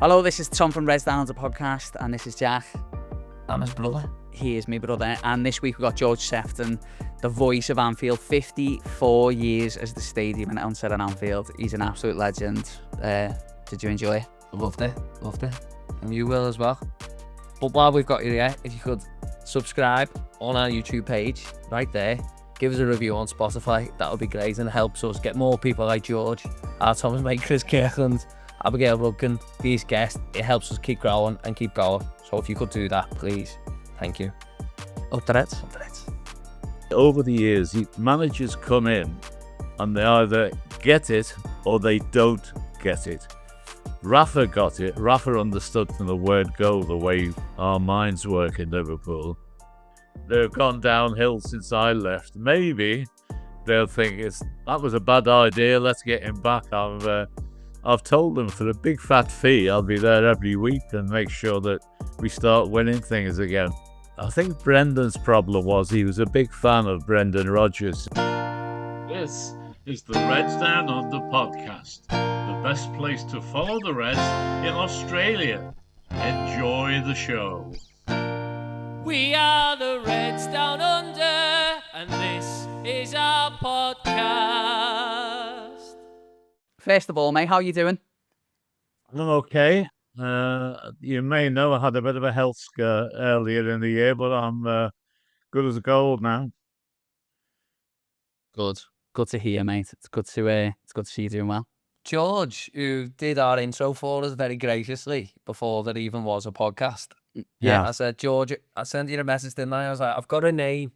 Hello, this is Tom from Reds Down the podcast, and this is Jack. I'm his brother. He is my brother, and this week we've got George Sephton, the voice of Anfield. 54 years as the stadium announcer at Anfield. He's an absolute legend. Did you enjoy it? Loved it. And you will as well. But while we've got you here, if you could subscribe on our YouTube page, right there, give us a review on Spotify, that would be great, and it helps us get more people like George, our Thomas mate Chris Kirkland, Abigail Ruggan, these guests. It helps us keep growing and keep going. So if you could do that, please. Thank you. Up to it. Over the years, managers come in and they either get it or they don't get it. Rafa got it. Rafa understood from the word go the way our minds work in Liverpool. They've gone downhill since I left. Maybe they'll think that was a bad idea. Let's get him back. I've told them for a big fat fee, I'll be there every week and make sure that we start winning things again. I think Brendan's problem was he was a big fan of Brendan Rodgers. This is the Reds Down Under podcast, the best place to follow the Reds in Australia. Enjoy the show. We are the Reds Down Under, and this is our podcast. First of all, mate, how are you doing? I'm okay. You may know I had a bit of a health scare earlier in the year, but I'm good as gold now. Good to hear, mate. It's good to see you doing well. George, who did our intro for us very graciously before there even was a podcast. Yeah. I said, George, I sent you a message, didn't I? I was like, I've got a name.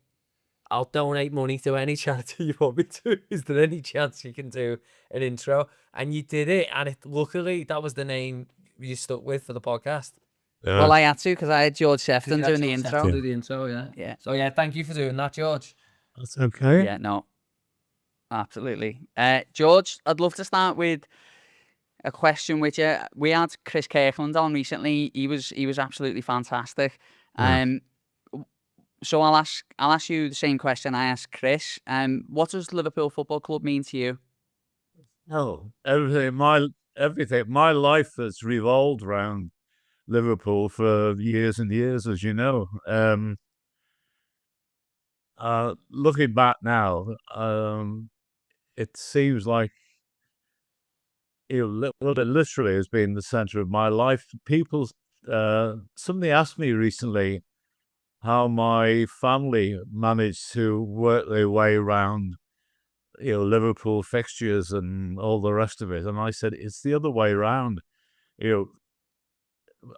I'll donate money to any charity you want me to. Is there any chance you can do an intro? And you did it. And luckily, that was the name you stuck with for the podcast. Yeah. Well, I had to because I had George Sephton doing the George intro. Sephton do the intro, yeah. Yeah. So, yeah, thank you for doing that, George. That's okay. Yeah, no, absolutely. George, I'd love to start with a question with you. We had Chris Kirkland on recently. He was absolutely fantastic. So I'll ask you the same question I asked Chris. What does Liverpool Football Club mean to you? Oh, everything. My life has revolved around Liverpool for years and years, as you know. Looking back now, it seems like it literally has been the centre of my life. Somebody asked me recently how my family managed to work their way around, Liverpool fixtures and all the rest of it. And I said, it's the other way around.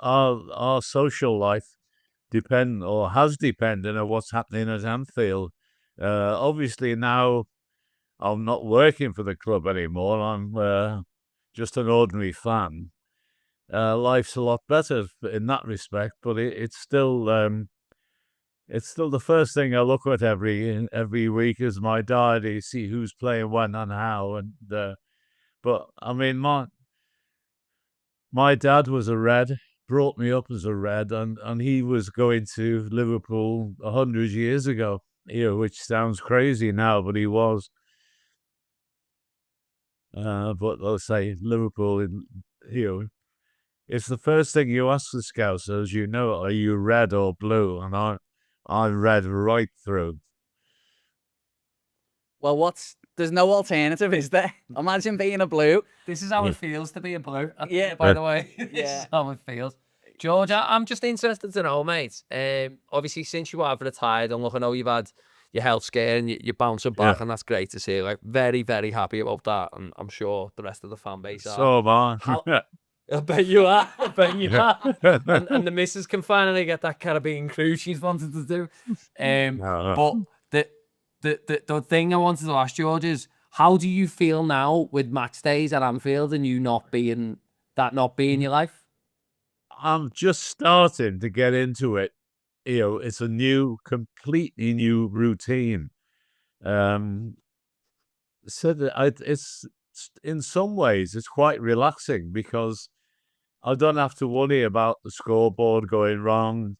Our social life has depended on what's happening at Anfield. Obviously now I'm not working for the club anymore. I'm just an ordinary fan. Life's a lot better in that respect, but it's still the first thing I look at every week is my diary, see who's playing when and how. And but I mean, my dad was a Red, brought me up as a Red, and he was going to Liverpool 100 years ago. Which sounds crazy now, but he was. But I'll say Liverpool, it's the first thing you ask the Scousers. Are you red or blue? And I'm red right through. Well, there's no alternative, is there? Imagine being a blue. This is how it feels to be a blue. Yeah. By the way, this Yeah. is how it feels. George, I'm just interested to know, mate. Obviously, since you have retired, and look, I know you've had your health scare and you're bouncing back, and that's great to see. Like, very, very happy about that, and I'm sure the rest of the fan base are. So am I. I bet you are. And the missus can finally get that Caribbean cruise she's wanted to do. But the thing I wanted to ask George is, how do you feel now with match days at Anfield and you not being your life? I'm just starting to get into it. It's a completely new routine. It's in some ways it's quite relaxing because I don't have to worry about the scoreboard going wrong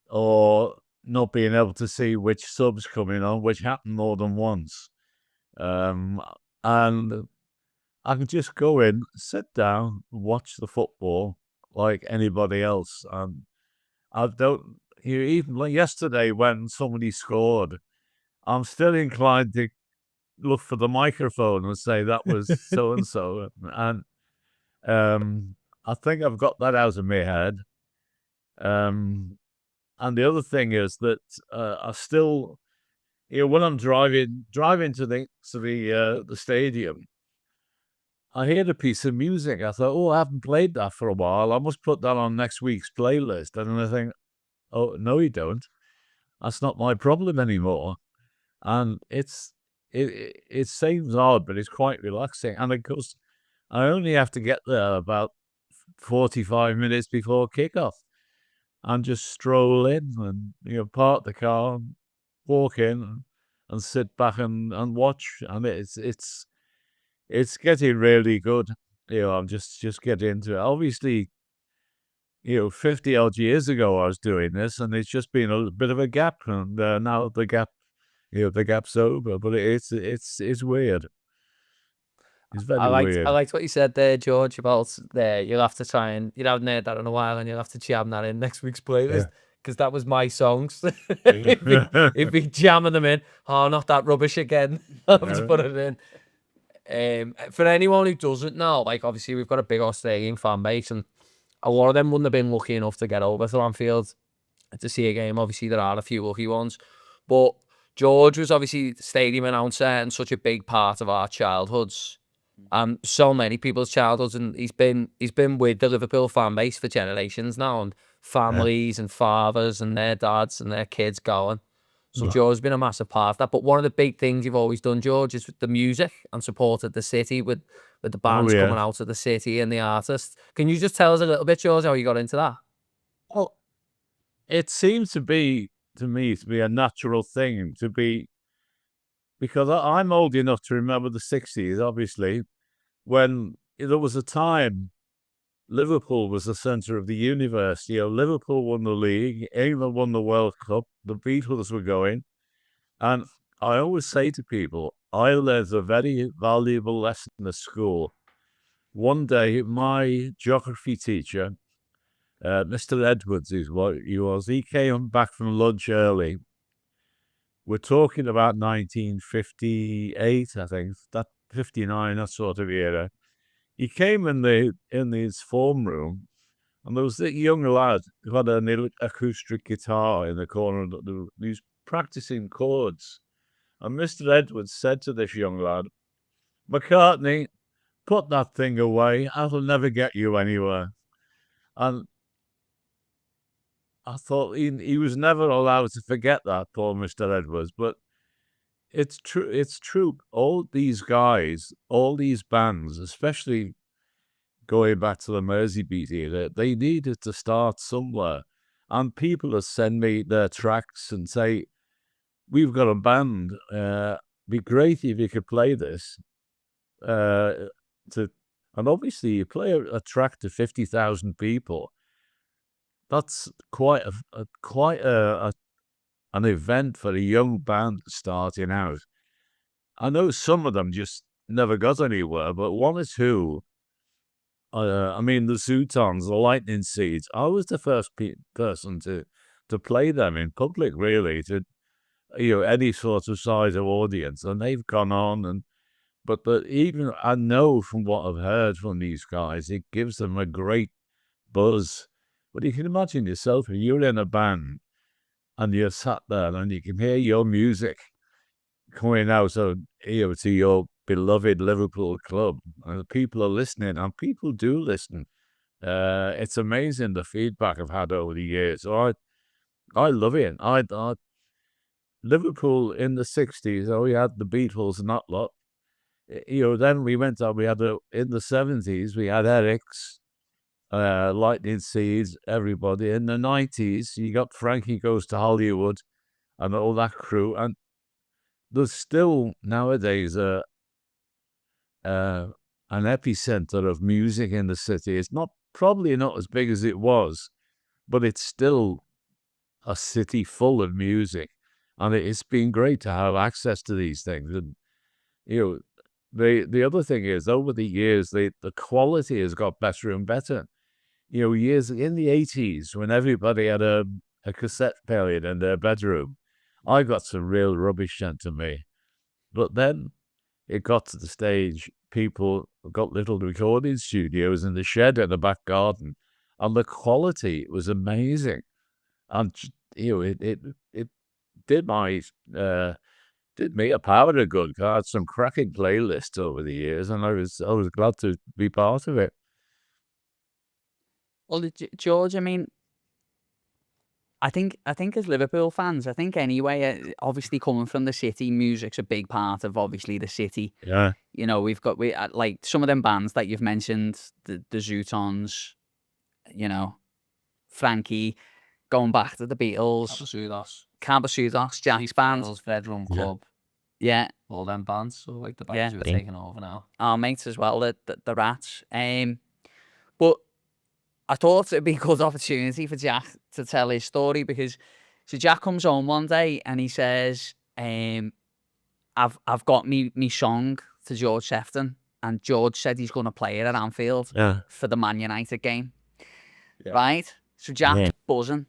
or not being able to see which subs coming on, which happened more than once. And I can just go in, sit down, watch the football like anybody else. And I don't, even like yesterday when somebody scored, I'm still inclined to look for the microphone and say that was so and so. And I think I've got that out of my head. And the other thing is that I still, when I'm driving to the stadium, I heard a piece of music. I thought, oh, I haven't played that for a while. I must put that on next week's playlist. And then I think, oh, no, you don't. That's not my problem anymore. And it seems odd, but it's quite relaxing. And of course, I only have to get there about 45 minutes before kickoff and just stroll in and, park the car, and walk in and sit back and watch. And it's getting really good. I'm just getting into it. Obviously, 50 odd years ago I was doing this, and it's just been a bit of a gap, and now the gap's over. But it's weird. It's very weird. I liked what you said there, George, about there. You'll have to try and you haven't heard that in a while, and you'll have to jam that in next week's playlist because that was my songs. If we jamming them in, oh, not that rubbish again. I'll have to put it in. For anyone who doesn't know, like obviously we've got a big Australian fan base, and a lot of them wouldn't have been lucky enough to get over to Anfield to see a game. Obviously, there are a few lucky ones, but George was obviously the stadium announcer and such a big part of our childhoods, and so many people's childhoods. And he's been with the Liverpool fan base for generations now, and families and fathers and their dads and their kids going. So George's been a massive part of that. But one of the big things you've always done, George, is with the music and supported the city with the bands coming out of the city and the artists. Can you just tell us a little bit, George, how you got into that? Well, it seems to me to be a natural thing to be, because I'm old enough to remember the 60s, obviously, when there was a time Liverpool was the centre of the universe. Liverpool won the league, England won the World Cup, the Beatles were going. And I always say to people, I learned a very valuable lesson at school. One day, my geography teacher, Mr. Edwards is what he was, he came back from lunch early. We're talking about 1958, I think, that 59, that sort of era. He came in his form room, and there was a young lad who had an acoustic guitar in the corner. He was practicing chords. And Mr. Edwards said to this young lad, "McCartney, put that thing away. That'll never get you anywhere." And I thought he was never allowed to forget that, poor Mr. Edwards. But it's true. It's true. All these guys, all these bands, especially going back to the Merseybeat era, they needed to start somewhere. And people will send me their tracks and say, "We've got a band. Be great if you could play this." And obviously, you play a track to 50,000 people. That's quite an event for a young band starting out. I know some of them just never got anywhere, but one or two. The Zootons, the Lightning Seeds. I was the first person to play them in public, really, to any sort of size of audience, and they've gone on. But even I know from what I've heard from these guys, it gives them a great buzz. But you can imagine yourself, if you're in a band and you're sat there and you can hear your music coming out of, to your beloved Liverpool club, and people are listening, and people do listen. It's amazing the feedback I've had over the years. So I love it. Liverpool in the 60s, we had the Beatles and that lot. Then we went on, in the 70s, we had Eric's, Lightning Seeds, everybody. In the 90s, you got Frankie Goes to Hollywood and all that crew. And there's still nowadays an epicenter of music in the city. It's probably not as big as it was, but it's still a city full of music. And it's been great to have access to these things. And, the other thing is, over the years, the quality has got better and better. Years in the 80s, when everybody had a cassette player in their bedroom, I got some real rubbish sent to me. But then it got to the stage, people got little recording studios in the shed in the back garden, and the quality was amazing. And it did my did me a power of good. I had some cracking playlists over the years, and I was glad to be part of it. Well, George, I mean, I think as Liverpool fans, I think anyway, obviously coming from the city, music's a big part of obviously the city. Yeah, We've got like some of them bands that you've mentioned, the Zootons, Frankie, going back to the Beatles, Cabasudos, Jack's band, Bedroom Yeah. Club, yeah, all them bands. So like the Yeah. bands who are taking over now. our mates as well, the Rats. But I thought it'd be a good opportunity for Jack to tell his story, because so Jack comes home one day and he says, I've got me song to George Sephton, and George said he's going to play it at Anfield yeah, for the Man United game. Yeah. Right? So Jack's Yeah. buzzing.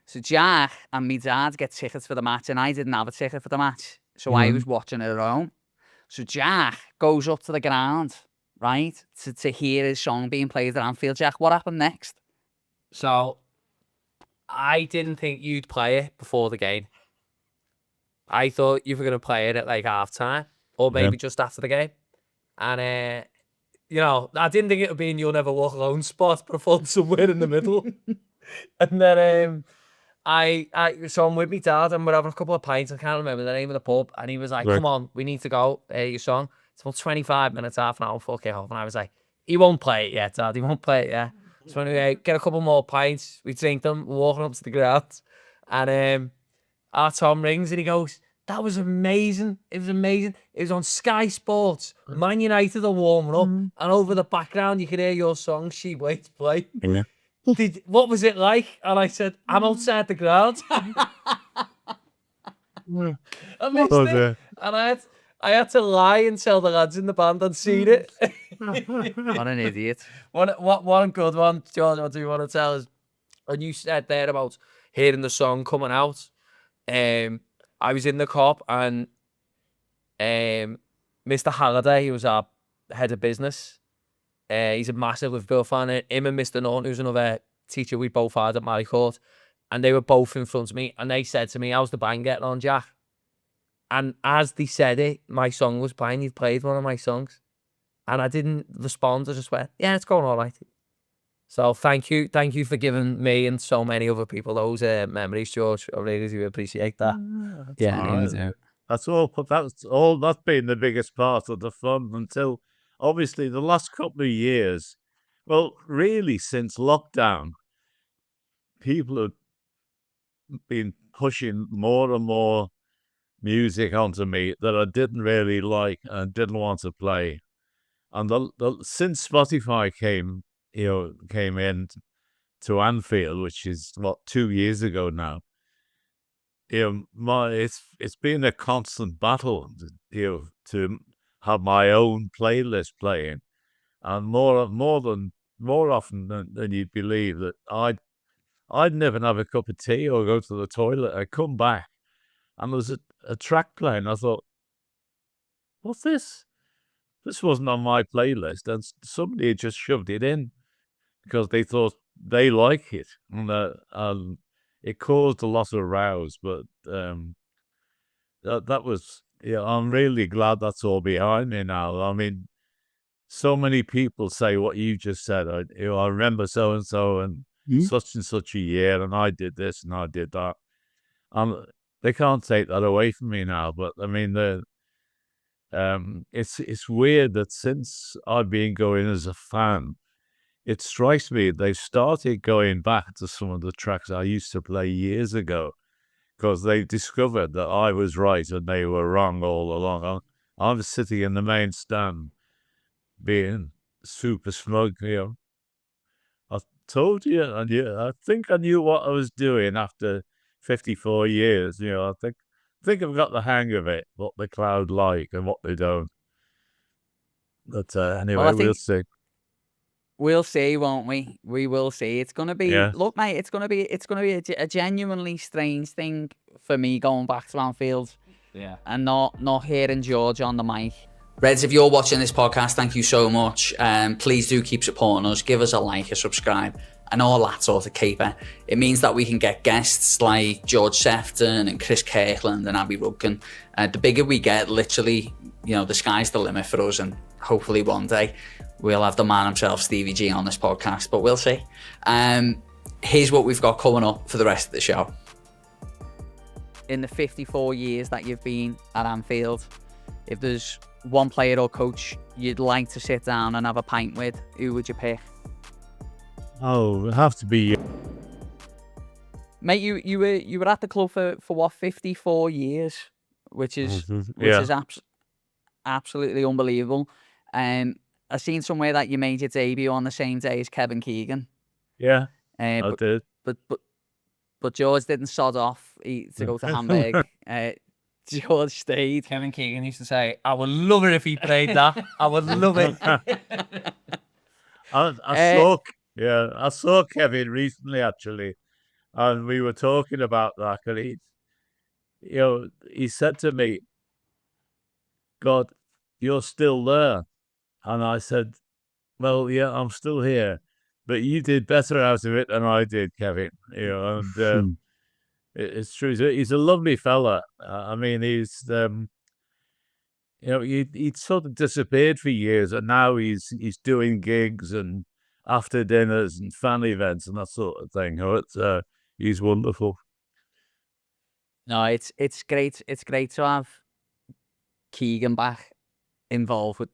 So Jack and me dad get tickets for the match, and I didn't have a ticket for the match. So I was watching it at home. So Jack goes up to the ground, right, to hear his song being played at Anfield. Jack, what happened next? So I didn't think you'd play it before the game. I thought you were going to play it at like half time or maybe just after the game. And, I didn't think it would be in You'll Never Walk Alone spot, but I thought somewhere in the middle. And then so I'm with me dad and we're having a couple of pints. I can't remember the name of the pub. And he was like, Right. come on, we need to go. Your song. It's about 25 minutes, half an hour, full kick off. And I was like, he won't play it yet, dad. He won't play it yet. So anyway, get a couple more pints. We drink them, we're walking up to the ground. And our Tom rings and he goes, that was amazing. It was amazing. It was on Sky Sports. Man United are warming up. And over the background, you could hear your song, She Waits Play. Yeah. What was it like? And I said, I'm outside the ground. I missed Oh, it. dear. And I had to lie and tell the lads in the band I'd seen it. What an idiot. One good one, George, I do want to tell is, when you said there about hearing the song coming out, I was in the cop and Mr. Halliday, who was our head of business, he's a massive Liverpool fan. Him and Mr. Norton, who's another teacher we both had at Mary Court, and they were both in front of me, and they said to me, how's the band getting on, Jack? And as they said it, my song was playing. He'd played one of my songs. And I didn't respond. I just went, yeah, it's going all right. So thank you for giving me and so many other people those memories, George. I really do appreciate that. Yeah, all me right. too. That's been the biggest part of the fun until obviously the last couple of years. Well, really since lockdown, people have been pushing more and more music onto me that I didn't really like and didn't want to play. And since Spotify came in to Anfield, which is 2 years ago now, it's been a constant battle, to have my own playlist playing, and more often than you'd believe, that I'd never have a cup of tea or go to the toilet. I'd come back and there was a track playing. I thought, what's this? This wasn't on my playlist, and somebody had just shoved it in because they thought they like it, and it caused a lot of rows. But that was, I'm really glad that's all behind me now. I mean, so many people say what you just said. I remember so and so and such a year, and I did this and I did that. They can't take that away from me now. But I mean, it's weird that since I've been going as a fan, it strikes me they've started going back to some of the tracks I used to play years ago, because they discovered that I was right and they were wrong all along. I was sitting in the main stand being super smug, I told you, and I think I knew what I was doing after 54 years. I think I've got the hang of it, what the crowd like and what they don't. But anyway, Well, I we'll think see. we'll see, won't we? We will see. It's gonna be Yeah. look, mate. It's gonna be a genuinely strange thing for me going back to Anfield. Yeah. And not hearing George on the mic. Reds, if you're watching this podcast, thank you so much. Please do keep supporting us. Give us a like, a subscribe, and all that sort of caper. It means that we can get guests like George Sephton and Chris Kirkland and Abby Rudkin. The bigger we get, literally, the sky's the limit for us, and hopefully one day we'll have the man himself, Stevie G, on this podcast, but we'll see. Here's what we've got coming up for the rest of the show. In the 54 years that you've been at Anfield, if there's one player or coach you'd like to sit down and have a pint with, who would you pick? Oh, it'll have to be. Mate, you were at the club for what, 54 years, which is absolutely unbelievable. I've seen somewhere that you made your debut on the same day as Kevin Keegan. Yeah, I did. But George didn't sod off to go to Hamburg. George stayed. Kevin Keegan used to say, I would love it if he played that. I would love it. I saw Kevin recently, actually, and we were talking about that. And he said to me, "God, you're still there," and I said, "Well, yeah, I'm still here, but you did better out of it than I did, Kevin." And it's true. He's a lovely fella. I mean, he's he'd sort of disappeared for years, and now he's doing gigs and after dinners and fan events and that sort of thing. He's wonderful. No, it's great. It's great to have Keegan back involved with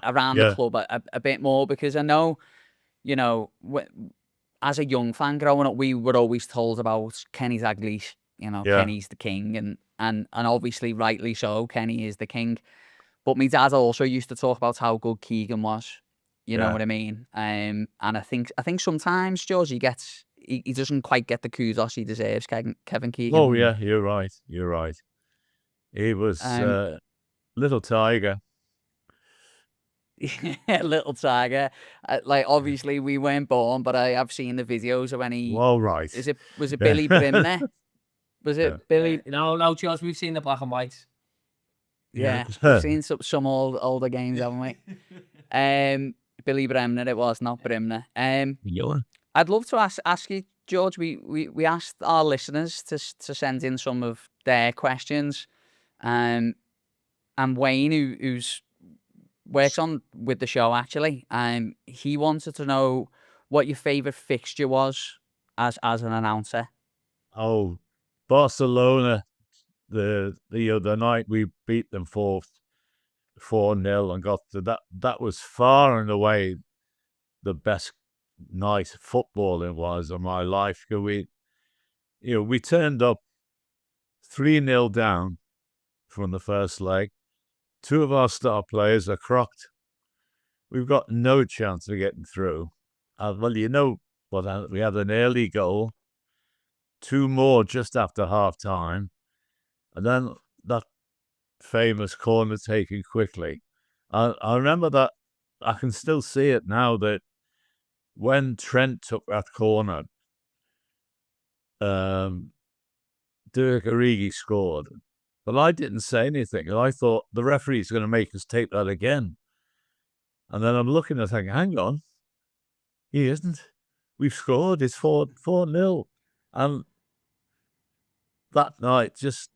around the club a bit more, because I know, as a young fan growing up, we were always told about Kenny Dalglish. Kenny's the king, and obviously rightly so. Kenny is the king, but my dad also used to talk about how good Keegan was. You know what I mean? And I think sometimes George, he doesn't quite get the kudos he deserves. Kevin Keegan. Oh yeah, you're right. He was little tiger. Little tiger. Obviously we weren't born, but I have seen the videos of when he. Well, right. Was it Billy Brimner? Was it Billy? No, George. We've seen the black and whites. Yeah, we've seen some older games, haven't we? Billy Bremner it was, not Brimner. I'd love to ask you, George. We asked our listeners to send in some of their questions, and Wayne, who's works on with the show actually, he wanted to know what your favourite fixture was as an announcer. Oh, Barcelona, the night we beat them 4-0 and got to that was far and away the best night footballing was of my life. We turned up 3-0 down from the first leg. 2 of our star players are crocked. We've got no chance of getting through. Well, we had an early goal, 2 more just after half time, and then that famous corner taken quickly. I remember that. I can still see it now, that when Trent took that corner, Dirk Origi scored. But I didn't say anything. I thought the referee's going to make us take that again. And then I'm looking and thinking, hang on, he isn't. We've scored. It's 4-0. And that night, just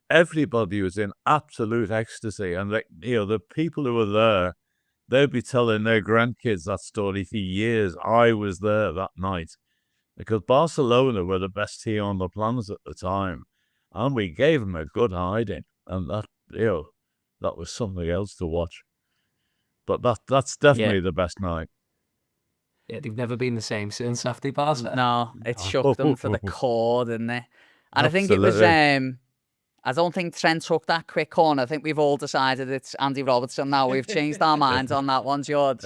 everybody was in absolute ecstasy. And the people who were there, they'd be telling their grandkids that story for years. I was there that night because Barcelona were the best team on the planet at the time. And we gave them a good hiding, and that was something else to watch. But that's definitely the best night. Yeah, they've never been the same since after Barca. No, it shook them to the core, didn't it? And I think it was. I don't think Trent took that quick corner. I think we've all decided it's Andy Robertson now. We've changed our minds on that one, George.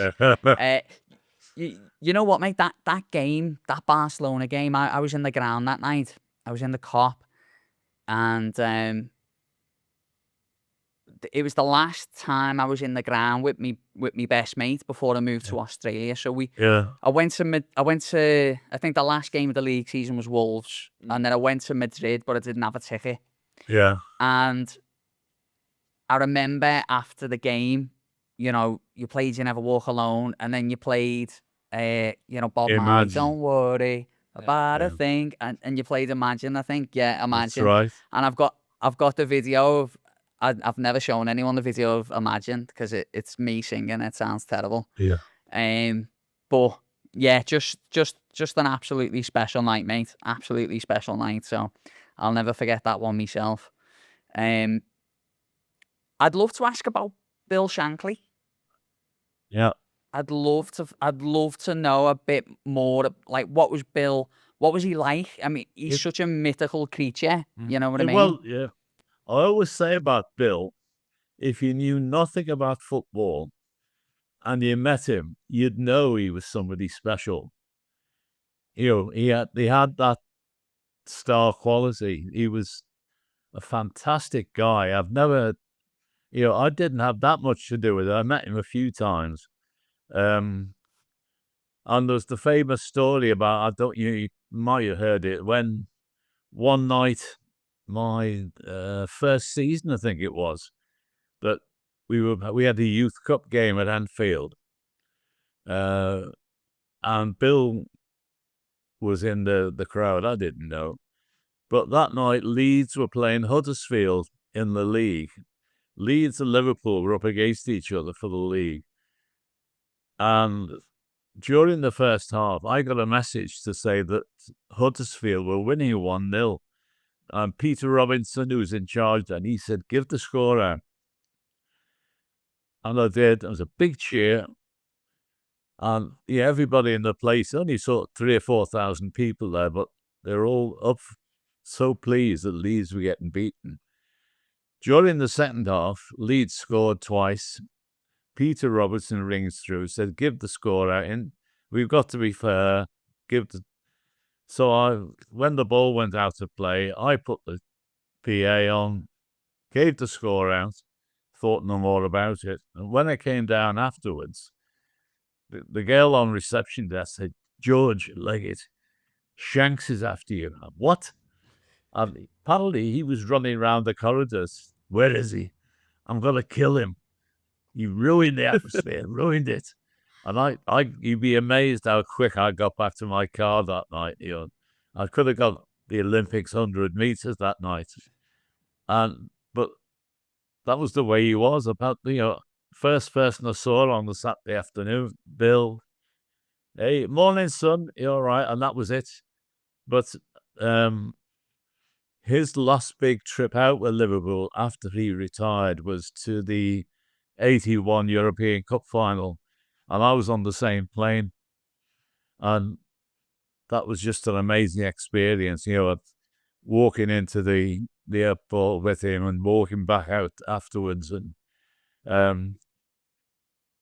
You know what, mate? That game, that Barcelona game, I was in the ground that night. I was in the Cop. And it was the last time I was in the ground with me best mate before I moved to Australia. So I went to I think the last game of the league season was Wolves, and then I went to Madrid, but I didn't have a ticket. Yeah. And I remember after the game, you know, you played You Never Walk Alone, and then you played, you know, Bob Marley, Imagine. Don't Worry About Yeah. a Thing, and you played Imagine, I think. Yeah, Imagine. That's right. And I've got the video of, I've never shown anyone the video of Imagine because it's me singing. It sounds terrible. Yeah. But yeah, just an absolutely special night, mate. Absolutely special night. So I'll never forget that one myself. I'd love to ask about Bill Shankly. Yeah. I'd love to know a bit more. Like, what was he like? I mean, he's such a mythical creature. You know what I mean? Well, yeah. I always say about Bill, if you knew nothing about football and you met him, you'd know he was somebody special. You know, he had that star quality. He was a fantastic guy. I've never, you know, I didn't have that much to do with it. I met him a few times. And there's the famous story about, you might have heard it, when one night, my first season, I think it was, that we had a youth cup game at Anfield, and Bill was in the crowd. I didn't know, but that night Leeds were playing Huddersfield in the league. Leeds and Liverpool were up against each other for the league, and during the first half, I got a message to say that Huddersfield were winning 1-0. And Peter Robinson, who was in charge then, he said, "Give the score out." And I did. There was a big cheer. And yeah, everybody in the place, only saw 3,000 or 4,000 people there, but they're all up so pleased that Leeds were getting beaten. During the second half, Leeds scored twice. Peter Robertson rings through, said, "Give the score out, and we've got to be fair. So when the ball went out of play, I put the PA on, gave the score out, thought no more about it. And when I came down afterwards, the girl on reception desk said, "George Leggett, Shanks is after you." What? Apparently he was running around the corridors. "Where is he? I'm going to kill him. He ruined the atmosphere, ruined it." And you'd be amazed how quick I got back to my car that night. You know, I could have got the Olympics 100 meters that night. But that was the way he was. About, you know, first person I saw on the Saturday afternoon, Bill, "Hey, morning, son. You all right?" And that was it. But his last big trip out with Liverpool after he retired was to the 81 European Cup final. And I was on the same plane. And that was just an amazing experience, you know, walking into the airport with him and walking back out afterwards. And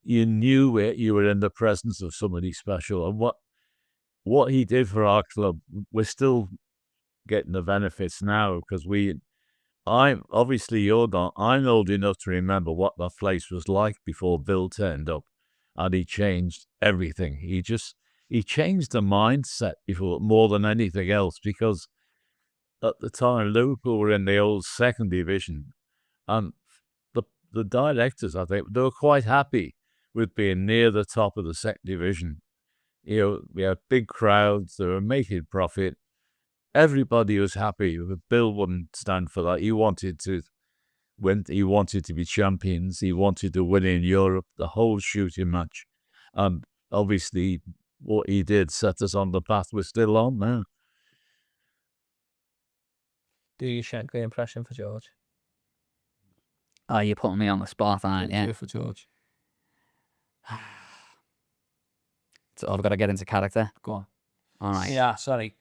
you knew you were in the presence of somebody special. And what he did for our club, we're still getting the benefits now, because I'm obviously you're not. I'm old enough to remember what that place was like before Bill turned up, and he changed everything. He changed the mindset before more than anything else, because at the time Liverpool were in the old second division, and the directors, I think, they were quite happy with being near the top of the second division. You know, we had big crowds, they were making profit. Everybody was happy. Bill wouldn't stand for that. He wanted to win. He wanted to be champions. He wanted to win in Europe, the whole shooting match. And obviously, what he did set us on the path we're still on now. Do your Shankly impression for George. Oh, you're putting me on the spot, aren't Do you? it for George. So I've got to get into character. Go on. All right. Yeah, sorry.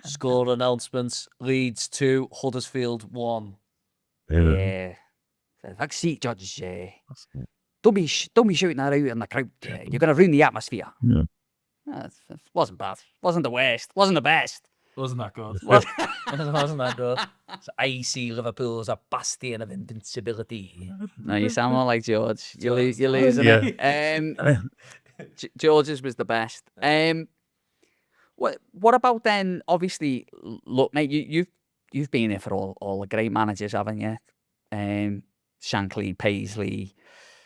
Score announcements. Leeds 2, Huddersfield 1. Yeah. Fuck seat, Judge. Don't be shooting that out in the crowd. You're going to ruin the atmosphere. Yeah. It wasn't bad. Wasn't the worst. Wasn't the best. Wasn't that good? Well, Wasn't that good? So I see Liverpool as a bastion of invincibility. no, you sound more like George. You're George. losing Yeah. it. George's was the best. What about then? Obviously, look, mate, you've been here for all the great managers, haven't you? Shankly, Paisley,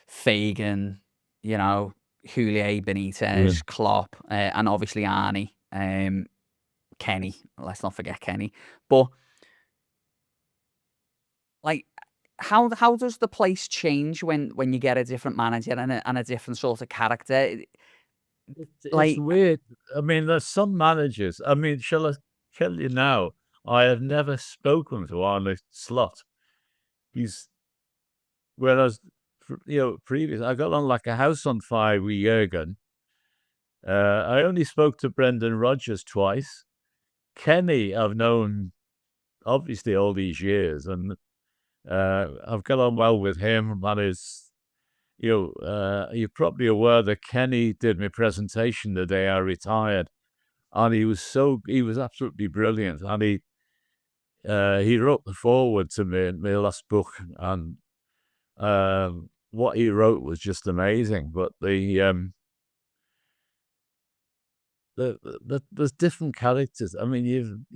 Fagan, Houllier, Benitez, Klopp, and obviously Arnie, Kenny. Let's not forget Kenny. But like, how does the place change when you get a different manager and a different sort of character? Like, It's weird. I mean, there's some managers. I mean, shall I tell you now? I have never spoken to Arne Slot. Whereas, previous, I got on like a house on fire with Jurgen. I only spoke to Brendan Rodgers twice. Kenny, I've known obviously all these years, and I've got on well with him. And you're probably aware that Kenny did my presentation the day I retired, and he was absolutely brilliant. And he wrote the foreword to me in my last book, and what he wrote was just amazing. But there's different characters. I mean,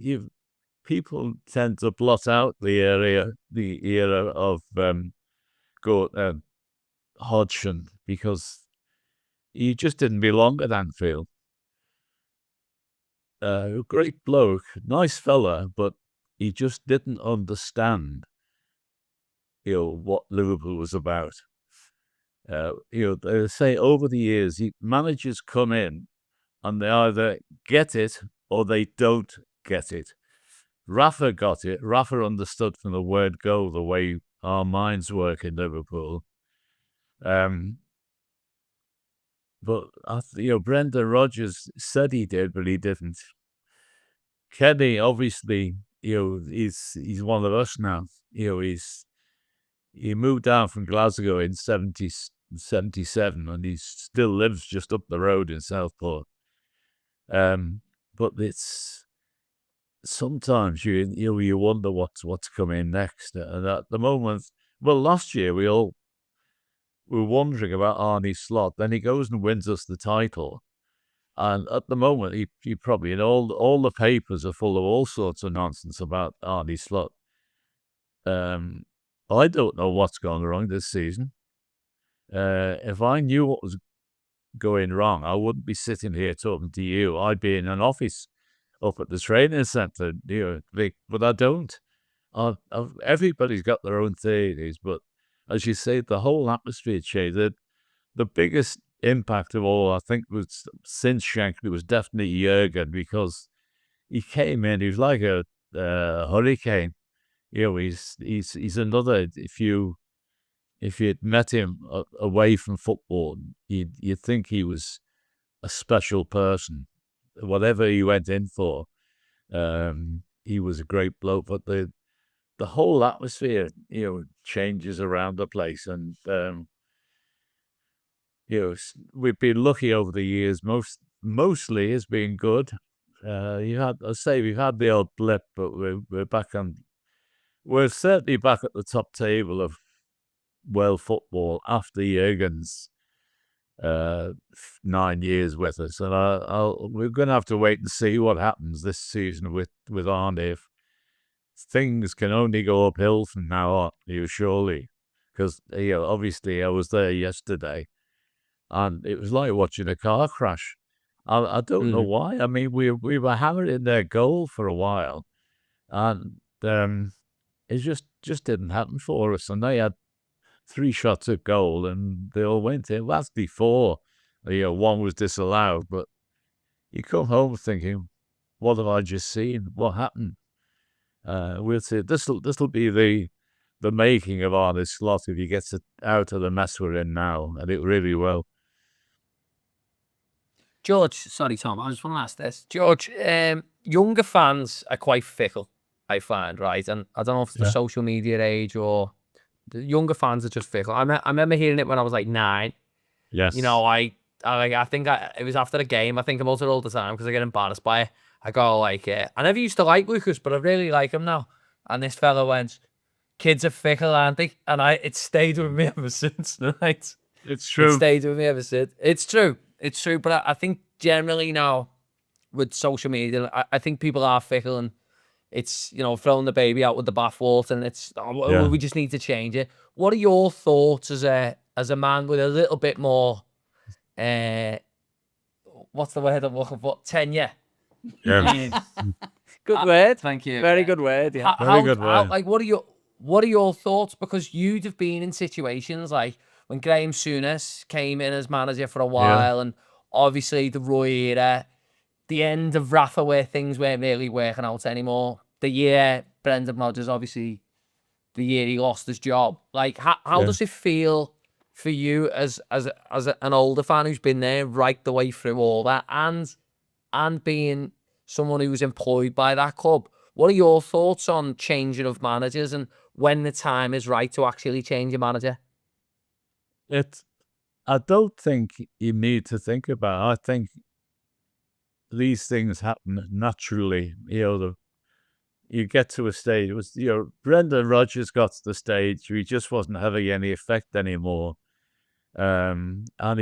people tend to blot out the era of Hodgson, because he just didn't belong at Anfield. Great bloke, nice fella, but he just didn't understand, what Liverpool was about. They say over the years, managers come in and they either get it or they don't get it. Rafa got it. Rafa understood from the word go the way our minds work in Liverpool. But Brendan Rodgers said he did, but he didn't. Kenny, obviously, he's one of us now. He moved down from Glasgow in 77, and he still lives just up the road in Southport. But it's sometimes you wonder what's coming next. And at the moment, well, last year we all were wondering about Arne Slot. Then he goes and wins us the title, and at the moment he probably, all the papers are full of all sorts of nonsense about Arne Slot. I don't know what's gone wrong this season. If I knew what was going wrong, I wouldn't be sitting here talking to you. I'd be in an office up at the training centre, but I don't. Everybody's got their own theories, but as you say, the whole atmosphere changed. The biggest impact of all, I think, was since Shankly was definitely Jurgen, because he came in, he was like a hurricane. He's another. If you'd met him away from football, you'd think he was a special person. Whatever he went in for, he was a great bloke. But the whole atmosphere, changes around the place, and we've been lucky over the years. Mostly has been good. We've had the odd blip, but we're back on. We're certainly back at the top table of world football after Jurgen's 9 years with us, and we're going to have to wait and see what happens this season with Arne. If things can only go uphill from now on, surely, because obviously I was there yesterday, and it was like watching a car crash. I don't know why. I mean, we were hammering their goal for a while, and it just didn't happen for us. And they had 3 shots at goal, and they all went in. Well, that's before, one was disallowed. But you come home thinking, what have I just seen? What happened? We'll see. This'll be the making of Arne Slot if he gets it out of the mess we're in now, and it really will. George, sorry, Tom, I just want to ask this. George, younger fans are quite fickle, I find, right? And I don't know if it's the social media age or the younger fans are just fickle. I remember hearing it when I was like 9. Yes. I think it was after the game. I think about it all the time because I get embarrassed by it. I go like, I never used to like Lucas, but I really like him now. And this fella went, kids are fickle, aren't they? And it stayed with me ever since, right? It's It true. stayed with me ever since. It's true. It's true. But I think generally now with social media, I think people are fickle, and it's, throwing the baby out with the bathwater, and it's, Yeah. we just need to change it. What are your thoughts as a man with a little bit more, what's the word I'm looking for? Tenure. Yeah. Good word. Thank you. Very good word, yeah. Very good word. Like, what are your thoughts? Because you'd have been in situations like when Graham Souness came in as manager for a while, and obviously the Roy era, the end of Rafa, where things weren't really working out anymore. The year Brendan Rodgers, obviously, the year he lost his job. Like, how does it feel for you as an older fan who's been there right the way through all that, and being someone who was employed by that club? What are your thoughts on changing of managers and when the time is right to actually change a manager? I don't think you need to think about it. I think these things happen naturally. You get to a stage. It was, Brendan Rodgers got to the stage where he just wasn't having any effect anymore. And I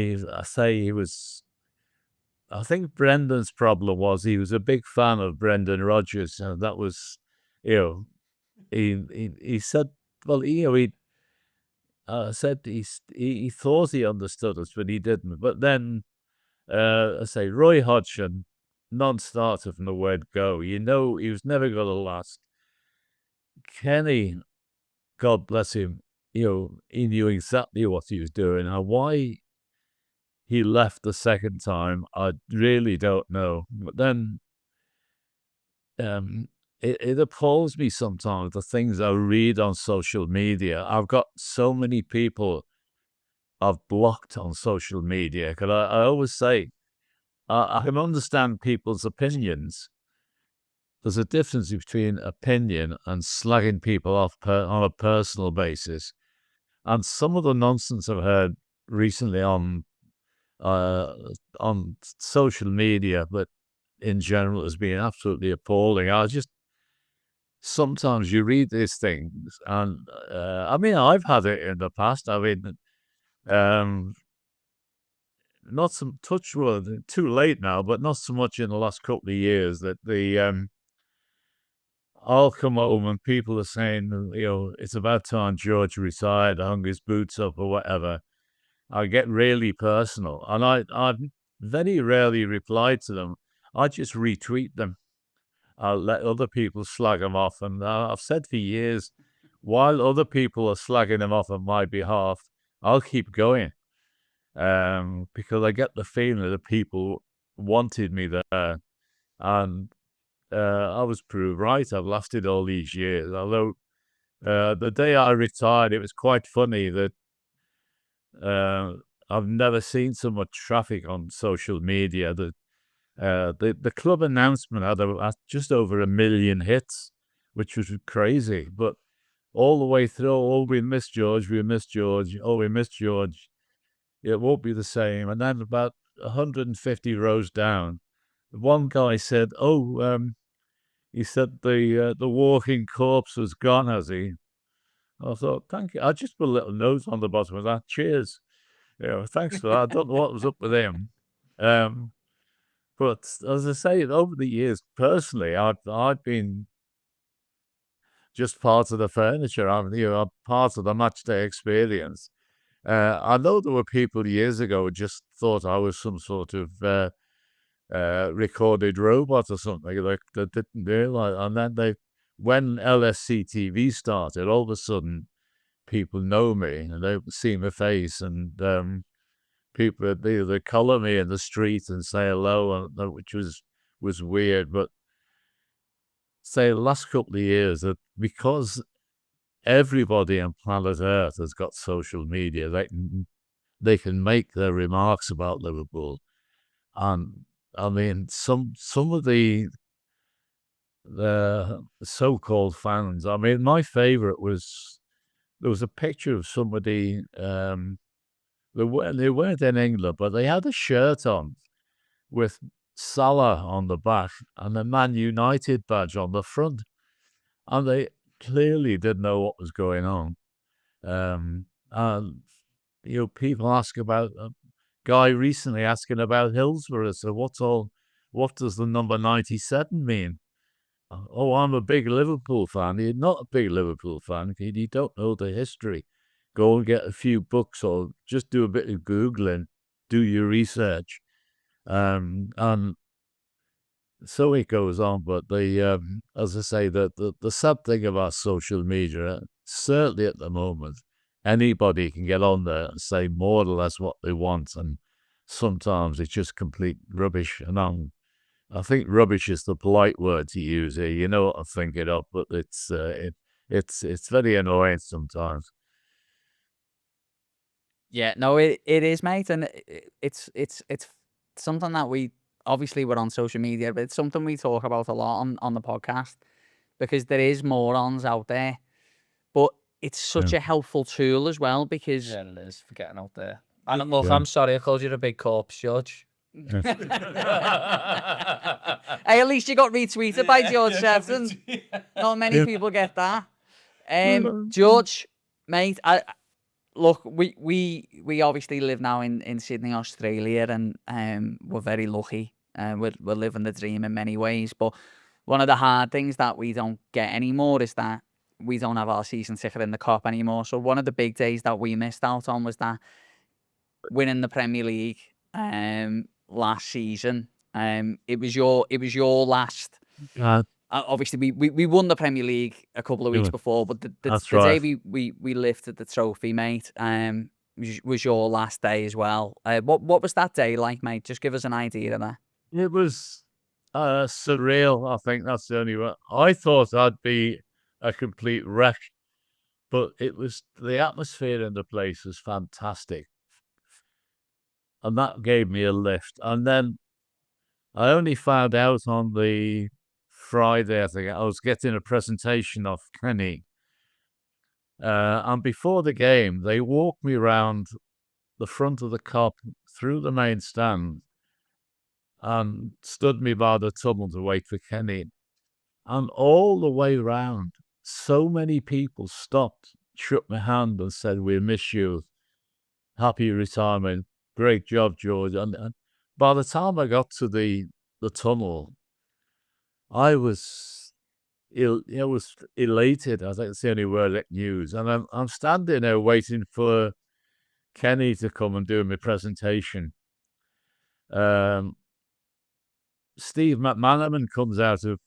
think Brendan's problem was he was a big fan of Brendan Rodgers, and that was, he said, well, he said he thought he understood us, but he didn't. But then, Roy Hodgson, non-starter from the word go. He was never going to last. Kenny, God bless him, he knew exactly what he was doing. And why he left the second time, I really don't know. But then, it appalls me sometimes, the things I read on social media. I've got so many people I've blocked on social media, because I always say, I can understand people's opinions. There's a difference between opinion and slagging people off on a personal basis. And some of the nonsense I've heard recently on social media, but in general, has been absolutely appalling. Sometimes you read these things, and I've had it in the past. Not some touch wood, too late now, but not so much in the last couple of years, that I'll come home and people are saying, it's about time George retired, hung his boots up or whatever. I get really personal, and I very rarely reply to them. I just retweet them. I'll let other people slag them off, and I've said for years, while other people are slagging them off on my behalf, I'll keep going. Because I get the feeling that people wanted me there, and I was proved right. I've lasted all these years. Although the day I retired, it was quite funny that I've never seen so much traffic on social media. The club announcement had just over 1 million hits, which was crazy. But all the way through, oh, we miss George, we miss George, oh, we miss George. It won't be the same. And then about 150 rows down, one guy said, he said the walking corpse was gone, has he? I thought, thank you. I just put a little note on the bottom of that. Cheers. Thanks for that. I don't know what was up with him. But as I say, over the years, personally, I've been just part of the furniture. I'm part of the match day experience. I know there were people years ago who just thought I was some sort of recorded robot or something. Like, they didn't realize. And then when LSC TV started, all of a sudden people know me and they see my face, and people they color me in the street and say hello, which was weird. But say the last couple of years, that because everybody on planet Earth has got social media, they can make their remarks about Liverpool. And some of the so-called fans. My favorite was, there was a picture of somebody. They weren't in England, but they had a shirt on with Salah on the back and a Man United badge on the front. And they clearly didn't know what was going on. And, people ask about, guy recently asking about Hillsborough. So what does the number 97 mean? Oh, I'm a big Liverpool fan. You're not a big Liverpool fan. You don't know the history. Go and get a few books or just do a bit of Googling, do your research. And so it goes on. But as I say, the sad thing about social media, certainly at the moment, anybody can get on there and say more or less what they want. And sometimes it's just complete rubbish. And I think rubbish is the polite word to use here. You know what I'm thinking of, but it's very annoying sometimes. Yeah, no, it is, mate, and it's something that we obviously we're on social media, but it's something we talk about a lot on the podcast because there is morons out there, but it's such a helpful tool as well because Yeah, it is for getting out there. And look, Yeah. I'm sorry, I called you a big corpse, George. hey, at least you got retweeted by George Sephton. Not many people get that. George, mate, look, we obviously live now in Sydney, Australia, and we're very lucky. We're living the dream in many ways. But one of the hard things that we don't get anymore is that we don't have our season ticket in the Cup anymore. So one of the big days that we missed out on was that winning the Premier League last season. It was your last. Obviously, we won the Premier League a couple of weeks before, but the day we lifted the trophy, mate, was your last day as well. What was that day like, mate? Just give us an idea of that. It was surreal. I think that's the only word. I thought I'd be a complete wreck, but the atmosphere in the place was fantastic. And that gave me a lift. And then I only found out on the Friday, I think, I was getting a presentation of Kenny. And before the game, they walked me around the front of the Cup, through the main stand, and stood me by the tunnel to wait for Kenny. And all the way round, so many people stopped, shook my hand and said, "We miss you. Happy retirement. Great job, George." And by the time I got to the tunnel, I was elated. I think that's the only word I can use. And I'm standing there waiting for Kenny to come and do my presentation. Steve McManaman comes out of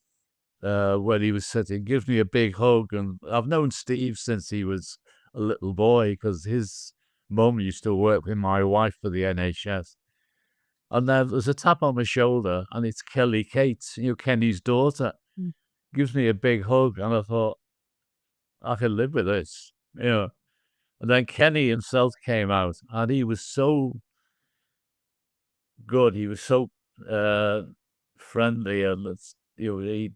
where he was sitting, gives me a big hug, and I've known Steve since he was a little boy because his mum used to work with my wife for the NHS. And then there's a tap on my shoulder, and it's Kelly Cates, Kenny's daughter. Gives me a big hug, and I thought, I can live with this, And then Kenny himself came out, and he was so good. He was so friendly, and he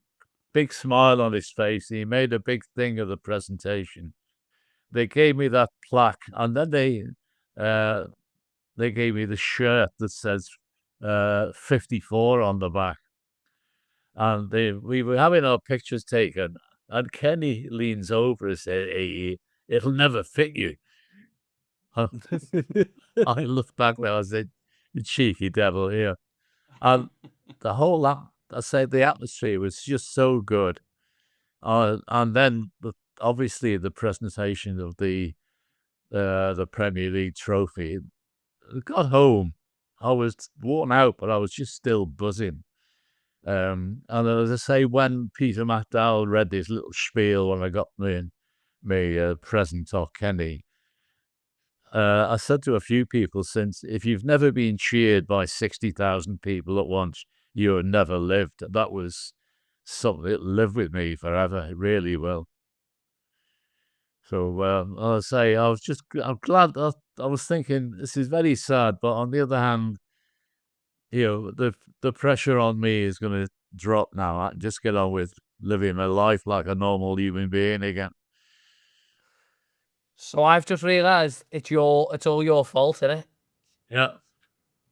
big smile on his face. He made a big thing of the presentation. They gave me that plaque, and then they gave me the shirt that says 54 on the back. And we were having our pictures taken, and Kenny leans over and said, "Hey, it'll never fit you." I looked back there, I said, "You cheeky devil here." And the atmosphere was just so good. And then obviously the presentation of the Premier League trophy. I got home, I was worn out, but I was just still buzzing. And as I say, when Peter McDowell read this little spiel when I got my present of Kenny, I said to a few people since, if you've never been cheered by 60,000 people at once, you've never lived. That was something that lived with me forever. It really will. So I'll say I'm glad. I was thinking this is very sad, but on the other hand, the pressure on me is going to drop now. I can just get on with living my life like a normal human being again. So I've just realised it's all your fault, isn't it? Yeah.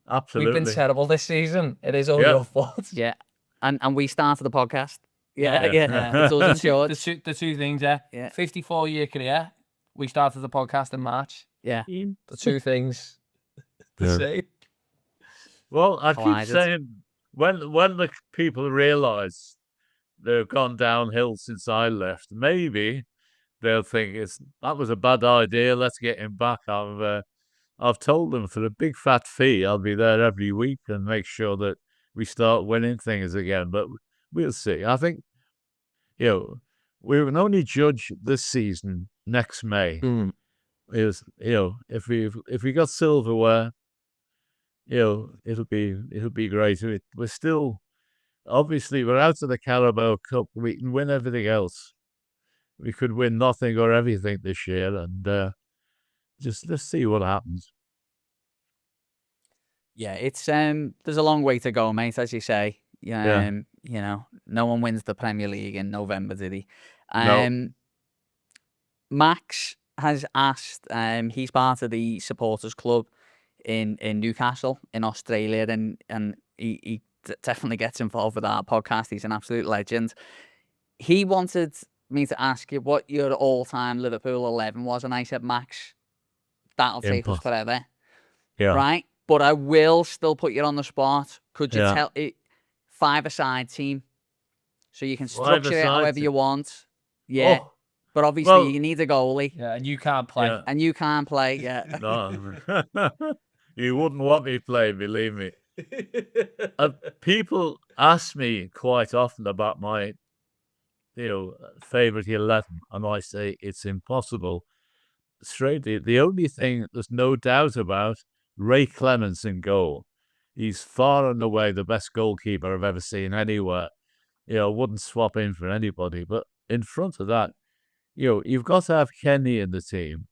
Absolutely. We've been terrible this season. It is all Yeah. your fault. Yeah. And we started the podcast. Yeah, Yeah. yeah. It's us and George. The two things, yeah. Yeah. 54-year career. We started the podcast in March. Yeah. The two things. The Yeah. same. Well, I keep Collided. saying when the people realise they've gone downhill since I left, maybe they'll think that was a bad idea. Let's get him back. I've told them for a big fat fee, I'll be there every week and make sure that we start winning things again. But we'll see. I think, we can only judge this season next May. If we got silverware, it'll be great. We're still, obviously, we're out of the Carabao Cup. We can win everything else. We could win nothing or everything this year, and just let's see what happens. Yeah, it's there's a long way to go, mate, as you say. Yeah. No one wins the Premier League in November, did he? No. Max has asked, he's part of the supporters club in Newcastle in Australia, and he definitely gets involved with our podcast. He's an absolute legend. He wanted me to ask you what your all-time Liverpool 11 was, and I said, Max, that'll take us forever. Yeah. Right? But I will still put you on the spot. Could you Yeah. tell it 5-a-side team? So you can structure it 5-a-side however team. you want. Yeah. Oh, But obviously well- you need a goalie. Yeah, and you can't play. yeah. And you can't play, yeah. No. You wouldn't want me playing, believe me. People ask me quite often about my, favourite 11, and I say it's impossible. Straightly, the only thing there's no doubt about, Ray Clements in goal. He's far and away the best goalkeeper I've ever seen anywhere. Wouldn't swap in for anybody. But in front of that, you've got to have Kenny in the team.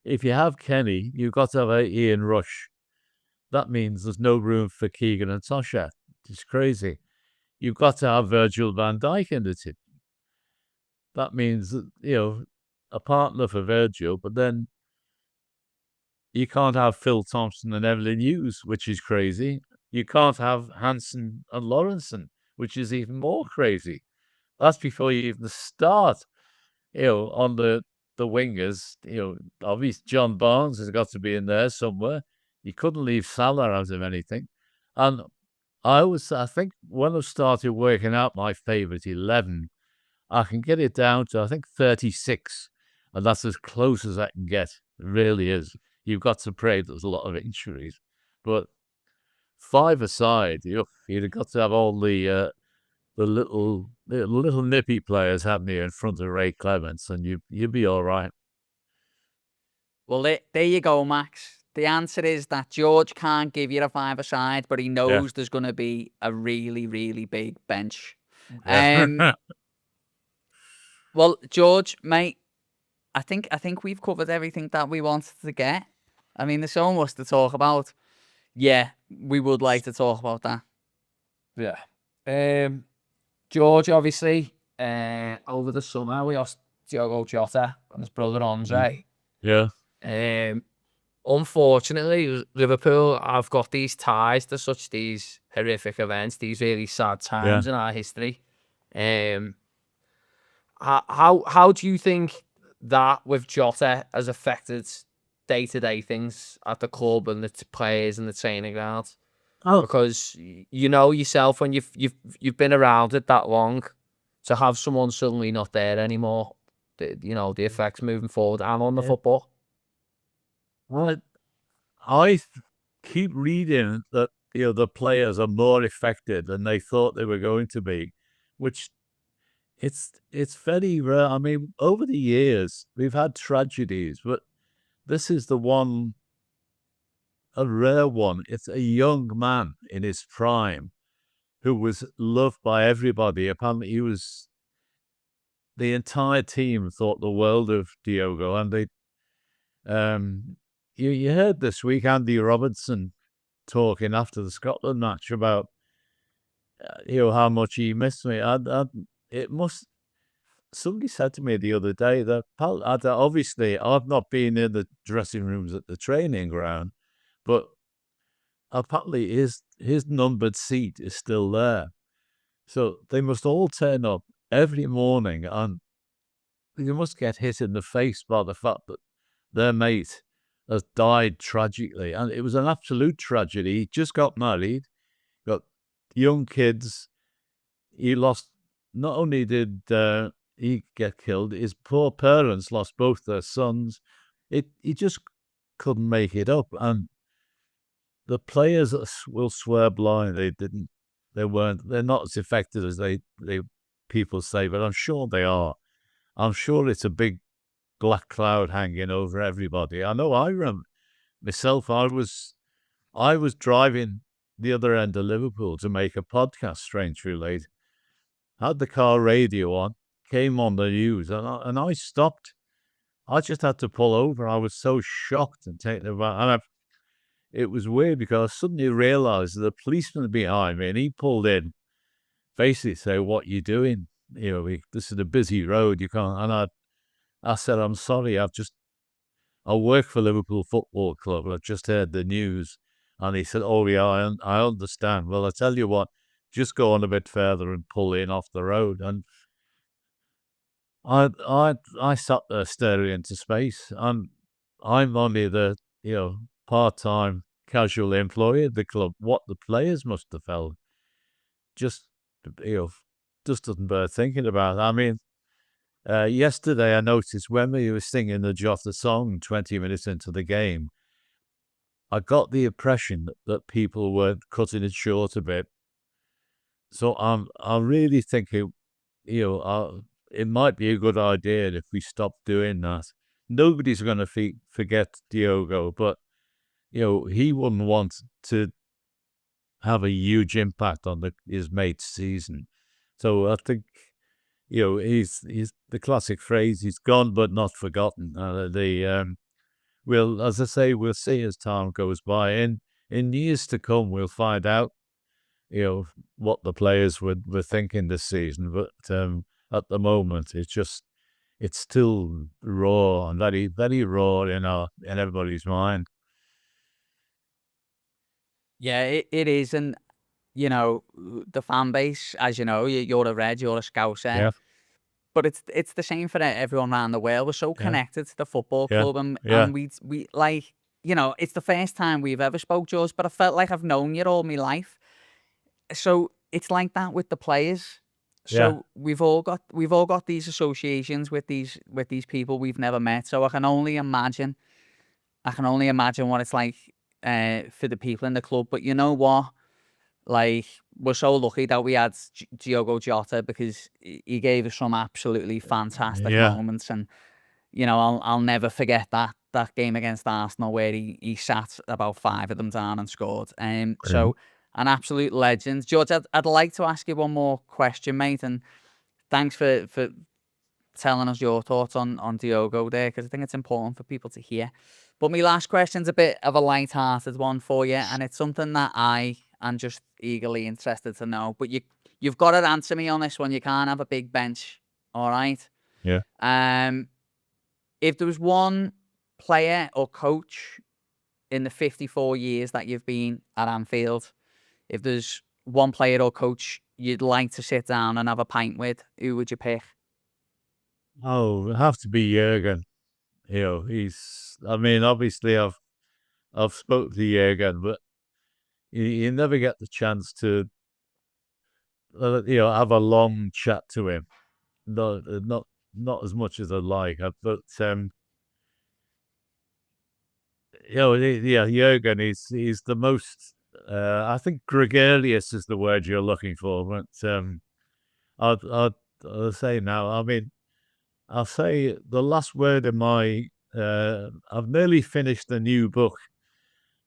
If you have Kenny, you've got to have Ian Rush. That means there's no room for Keegan and Tosha. It's crazy. You've got to have Virgil van Dijk in the team. That means that, a partner for Virgil, but then you can't have Phil Thompson and Evelyn Hughes, which is crazy. You can't have Hansen and Lawrenson, which is even more crazy. That's before you even start, on the wingers. Obviously John Barnes has got to be in there somewhere. You couldn't leave Salah out of anything. And I think when I started working out my favourite 11, I can get it down to, I think, 36. And that's as close as I can get. It really is. You've got to pray there's a lot of injuries. But 5-a-side, you'd have got to have all the little nippy players, haven't you, in front of Ray Clements, and you'd be all right. Well, there you go, Max. The answer is that George can't give you a 5-a-side, but he knows there's going to be a really, really big bench. Well, George, mate, I think we've covered everything that we wanted to get. I mean, there's so much to talk about. Yeah, we would like to talk about that. Yeah. George, obviously, over the summer, we lost Diogo Jota and his brother Andre. Yeah. Unfortunately, Liverpool have got these ties to such these horrific events, these really sad times in our history. How do you think that with Jota has affected day-to-day things at the club and the players and the training grounds? Because you know yourself, when you've been around it that long, to have someone suddenly not there anymore, the effects moving forward and on the football. Well, I keep reading that the players are more affected than they thought they were going to be, which it's very rare. I mean, over the years we've had tragedies, but this is a rare one. It's a young man in his prime who was loved by everybody. Apparently, the entire team thought the world of Diogo, and they. You heard this week Andy Robertson talking after the Scotland match about how much he missed me. Somebody said to me the other day that obviously I've not been in the dressing rooms at the training ground, but apparently his numbered seat is still there. So they must all turn up every morning, and you must get hit in the face by the fact that their mate has died tragically. And it was an absolute tragedy. He just got married, got young kids. He lost, not only did he get killed, his poor parents lost both their sons. He just couldn't make it up. And the players will swear blind they're not as affected as they people say, but I'm sure they are. I'm sure it's a big black cloud hanging over everybody. I know I remember myself, I was driving the other end of Liverpool to make a podcast, Strangely Late. Had the car radio on, came on the news, and I stopped. I just had to pull over. I was so shocked and taken aback. And it was weird because I suddenly realised the policeman behind me, and he pulled in, basically say, "What you doing? You know, this is a busy road. You can't." And I said, "I'm sorry. I work for Liverpool Football Club. I've just heard the news." And he said, "Oh yeah, I understand. Well, I tell you what, just go on a bit further and pull in off the road." And I sat there staring into space, and I'm only the part-time casual employee at the club. What the players must have felt, just doesn't bear thinking about. I mean, yesterday I noticed when we were singing the Jota song 20 minutes into the game, I got the impression that people were cutting it short a bit. So I'm really thinking, it might be a good idea if we stop doing that. Nobody's going to forget Diogo, but he wouldn't want to have a huge impact on his mate's season. So I think he's the classic phrase: he's gone but not forgotten. As I say, we'll see as time goes by. In years to come, we'll find out what the players were thinking this season. But at the moment, it's still raw and very, very raw in everybody's mind. Yeah, it is. And, the fan base, as you know, you're a Red, you're a Scouser. Yeah. But it's the same for everyone around the world. We're so connected to the football Yeah. club, and Yeah. we like, it's the first time we've ever spoke, George, but I felt like I've known you all my life. So it's like that with the players. So we've all got these associations with these people we've never met. So I can only imagine what it's like for the people in the club. But you know what? Like, we're so lucky that we had Diogo Jota, because he gave us some absolutely fantastic moments. And, I'll never forget that game against Arsenal where he sat about 5 of them down and scored. So an absolute legend. George, I'd like to ask you one more question, mate. And thanks for telling us your thoughts on Diogo there, because I think it's important for people to hear. But my last question's a bit of a light-hearted one for you, and it's something that I am just eagerly interested to know. But you've got to answer me on this one. You can't have a big bench, all right? Yeah. If there was one player or coach in the 54 years that you've been at Anfield, if there's one player or coach you'd like to sit down and have a pint with, who would you pick? Oh, it'd have to be Jurgen. Obviously I've spoke to Jurgen, but you never get the chance to, have a long chat to him. Not as much as I'd like, but Jurgen he's the most. I think gregarious is the word you're looking for, but I'll say now. I mean, I'll say the last word in my. I've nearly finished the new book.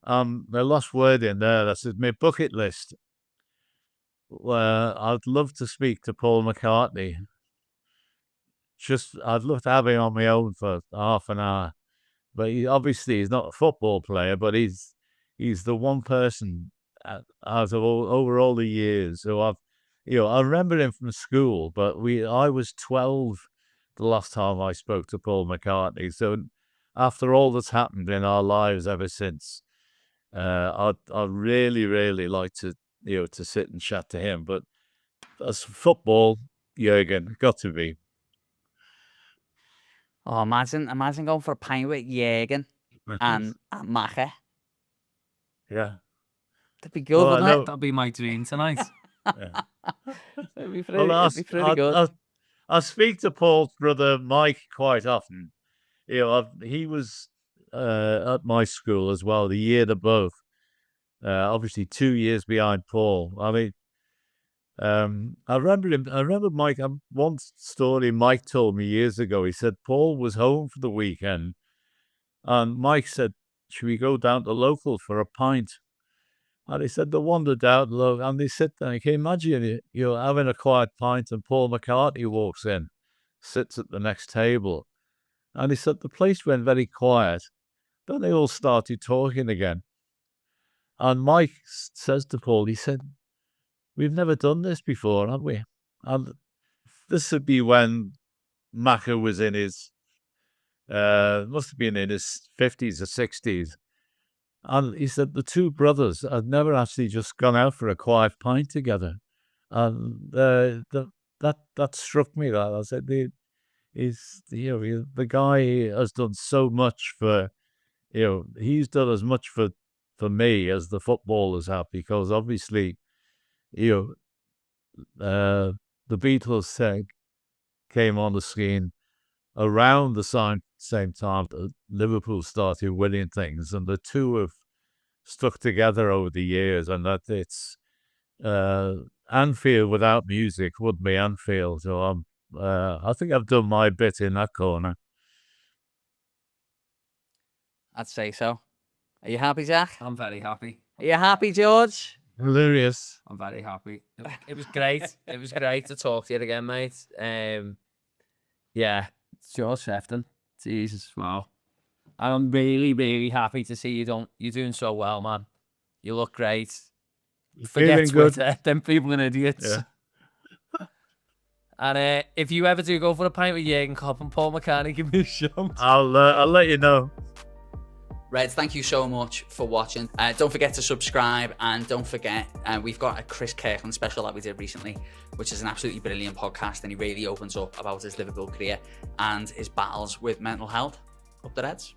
The last word in there, that's my bucket list. I'd love to speak to Paul McCartney. I'd love to have him on my own for half an hour. But he's not a football player, but he's the one person out of over all the years who I remember him from school, but I was 12 the last time I spoke to Paul McCartney. So after all that's happened in our lives ever since, I'd really like to, to sit and chat to him. But as football, Jurgen, got to be. Oh, imagine going for a pint with Jürgen and Macher. Yeah. That'd be good, Well, I wouldn't know- it? That'll be my dream tonight. Yeah. It'd be pretty, Well, it'd be pretty good. I speak to Paul's brother Mike quite often. He was at my school as well, the year above. Obviously, 2 years behind Paul. I mean, I remember him. I remember Mike. One story Mike told me years ago. He said Paul was home for the weekend, and Mike said, "Should we go down to local for a pint?" And he said they wandered out low, and they sit there. Can you imagine you're having a quiet pint, and Paul McCartney walks in, sits at the next table, and he said the place went very quiet. Then they all started talking again, and Mike says to Paul, he said, "We've never done this before, have we?" And this would be when Macca was in his, must have been in his 50s or 60s. And he said the two brothers had never actually just gone out for a quiet pint together. And that struck me. That I said, the guy has done so much for, he's done as much for me as the footballers have, because obviously, the Beatles came on the scene around the same time that Liverpool started winning things, and the two have stuck together over the years, and that it's Anfield without music wouldn't be Anfield. So I think I've done my bit in that corner. I'd say so. Are you happy, Jack? I'm very happy. Are you happy, George? Hilarious. I'm very happy. It was great. It was great to talk to you again, mate. Yeah, it's George Sephton. Jesus, wow. I'm really, really happy to see you're doing so well, man. You look great. Forget Feeling good. Twitter. Them people are idiots. Yeah. And if you ever do go for a pint with Jürgen Klopp and Paul McCartney, give me a shout. I'll let you know. Reds, thank you so much for watching. Don't forget to subscribe, and don't forget, we've got a Chris Kirkland special that we did recently, which is an absolutely brilliant podcast, and he really opens up about his Liverpool career and his battles with mental health. Up the Reds.